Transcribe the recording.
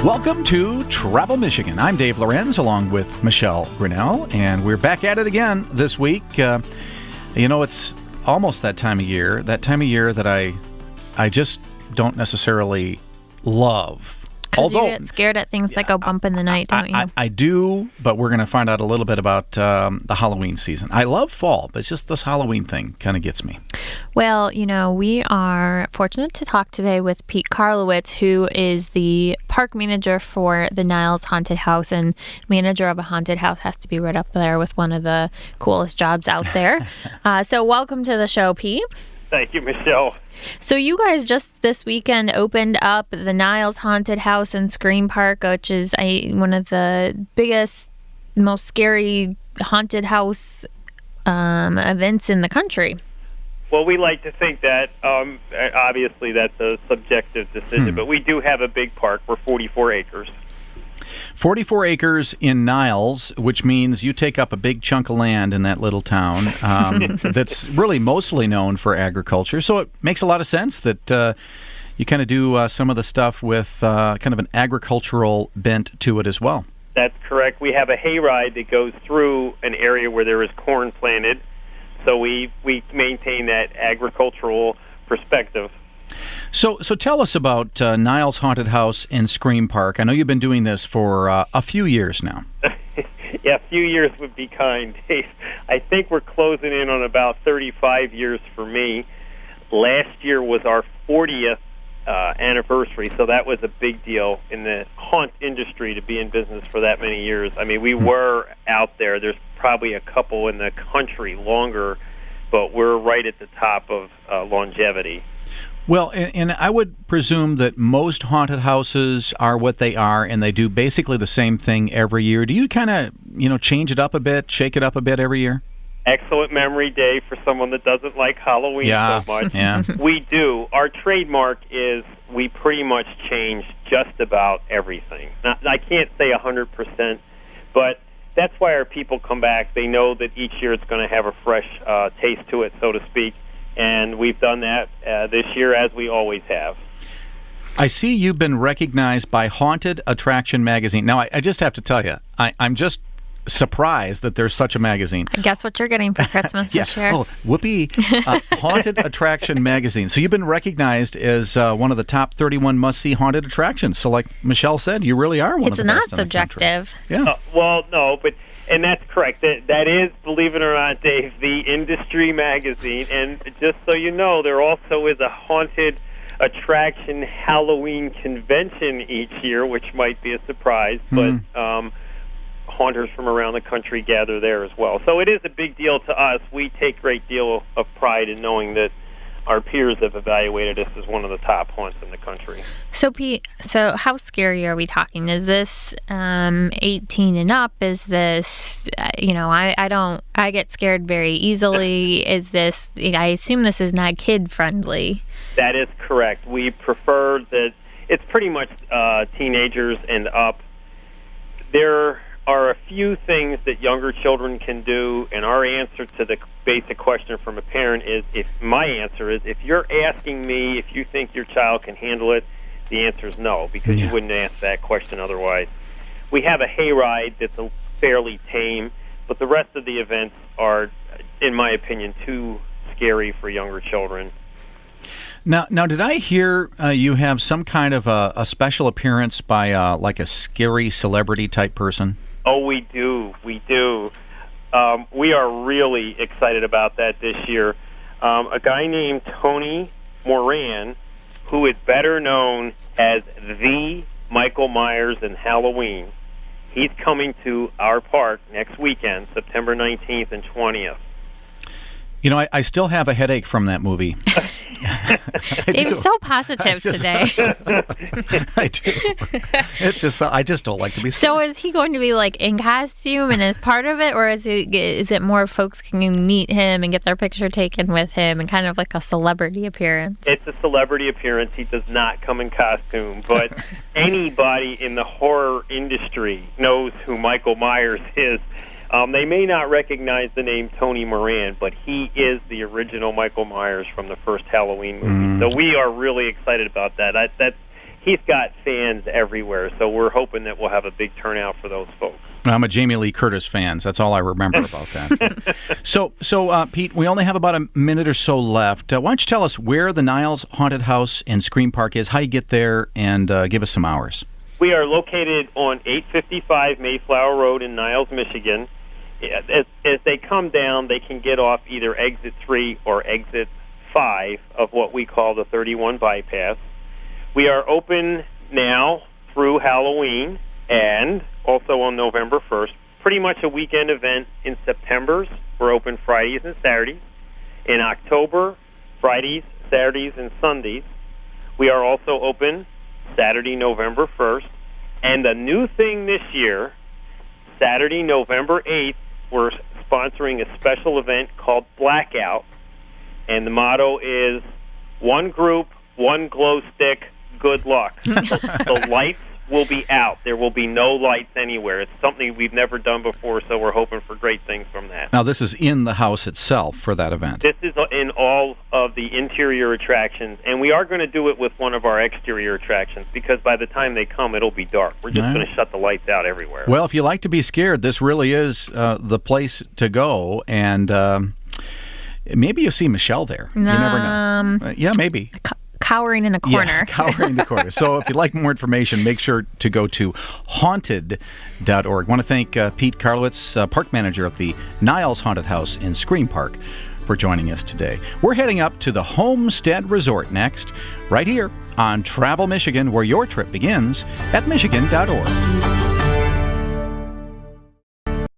Welcome to Travel Michigan. I'm Dave Lorenz along with Michelle Grinnell, and we're back at it again this week. It's almost that time of year that I just don't necessarily love. Because you get scared at things that go bump in the night, don't you? I do, but we're going to find out a little bit about the Halloween season. I love fall, but it's just this Halloween thing kind of gets me. Well, we are fortunate to talk today with Pete Karlowitz, who is the park manager for the Niles Haunted House, and manager of a haunted house has to be right up there with one of the coolest jobs out there. So welcome to the show, Pete. Thank you, Michelle. So you guys just this weekend opened up the Niles Haunted House and Scream Park, which is one of the biggest, most scary haunted house events in the country. Well, we like to think that, obviously that's a subjective decision, but we do have a big park. We're 44 acres. 44 acres in Niles, which means you take up a big chunk of land in that little town that's really mostly known for agriculture. So it makes a lot of sense that you kind of do some of the stuff with kind of an agricultural bent to it as well. That's correct. We have a hayride that goes through an area where there is corn planted. So we maintain that agricultural perspective. So tell us about Niles Haunted House and Scream Park. I know you've been doing this for a few years now. Yeah, a few years would be kind, Dave. I think we're closing in on about 35 years for me. Last year was our 40th anniversary, so that was a big deal in the haunt industry to be in business for that many years. I mean, we were out there. There's probably a couple in the country longer, but we're right at the top of longevity. Well, and I would presume that most haunted houses are what they are, and they do basically the same thing every year. Do you kind of, change it up a bit, shake it up a bit every year? Excellent memory, Dave, for someone that doesn't like Halloween so much. Yeah. We do. Our trademark is we pretty much change just about everything. Now, I can't say 100%, but that's why our people come back. They know that each year it's going to have a fresh taste to it, so to speak. And we've done that this year, as we always have. I see you've been recognized by Haunted Attraction Magazine. Now, I just have to tell you, I'm just surprised that there's such a magazine. I guess what you're getting for Christmas this year. Oh, whoopee. Haunted Attraction Magazine. So you've been recognized as one of the top 31 must-see haunted attractions. So like Michelle said, you really are one of the best in the country. It's not subjective. Yeah. Well, no, but... And that's correct. That is, believe it or not, Dave, the industry magazine. And just so you know, there also is a haunted attraction Halloween convention each year, which might be a surprise. But haunters from around the country gather there as well. So it is a big deal to us. We take great deal of pride in knowing that our peers have evaluated us as one of the top haunts in the country. So, Pete, how scary are we talking? Is this 18 and up? Is this, I get scared very easily. Is this, I assume this is not kid-friendly. That is correct. We prefer that it's pretty much teenagers and up. There are a few things that younger children can do, and our answer to the basic question from a parent is, if you're asking me if you think your child can handle it, the answer is no, because you wouldn't ask that question otherwise. We have a hayride that's fairly tame, but the rest of the events are, in my opinion, too scary for younger children. Now, did I hear you have some kind of a special appearance by like a scary celebrity type person? Oh, we do. We do. We are really excited about that this year. A guy named Tony Moran, who is better known as the Michael Myers in Halloween, he's coming to our park next weekend, September 19th and 20th. I still have a headache from that movie. Dave's so positive today. I do. I just don't like to be sick. So is he going to be like in costume and as part of it, or is it more folks can meet him and get their picture taken with him and kind of like a celebrity appearance? It's a celebrity appearance. He does not come in costume, but anybody in the horror industry knows who Michael Myers is. They may not recognize the name Tony Moran, but he is the original Michael Myers from the first Halloween movie. So we are really excited about that. he's got fans everywhere, so we're hoping that we'll have a big turnout for those folks. I'm a Jamie Lee Curtis fan. That's all I remember about that. So, Pete, we only have about a minute or so left. Why don't you tell us where the Niles Haunted House and Scream Park is, how you get there, and give us some hours. We are located on 855 Mayflower Road in Niles, Michigan. As they come down, they can get off either exit 3 or exit 5 of what we call the 31 bypass. We are open now through Halloween and also on November 1st. Pretty much a weekend event in September. We're open Fridays and Saturdays. In October, Fridays, Saturdays, and Sundays. We are also open Saturday, November 1st. And the new thing this year, Saturday, November 8th, we're sponsoring a special event called Blackout. And the motto is, one group, one glow stick, good luck. The lights will be out. There will be no lights anywhere. It's something we've never done before, so we're hoping for great things from that. Now, this is in the house itself for that event. This is in all of the interior attractions, and we are going to do it with one of our exterior attractions, because by the time they come, it'll be dark. We're just going to shut the lights out everywhere. Well, if you like to be scared, this really is the place to go, and maybe you'll see Michelle there. You never know. Yeah, maybe. Cowering in a corner. Yeah, cowering in the corner. So if you'd like more information, make sure to go to haunted.org. I want to thank Pete Karlowitz, park manager of the Niles Haunted House in Scream Park, for joining us today. We're heading up to the Homestead Resort next, right here on Travel Michigan, where your trip begins at michigan.org.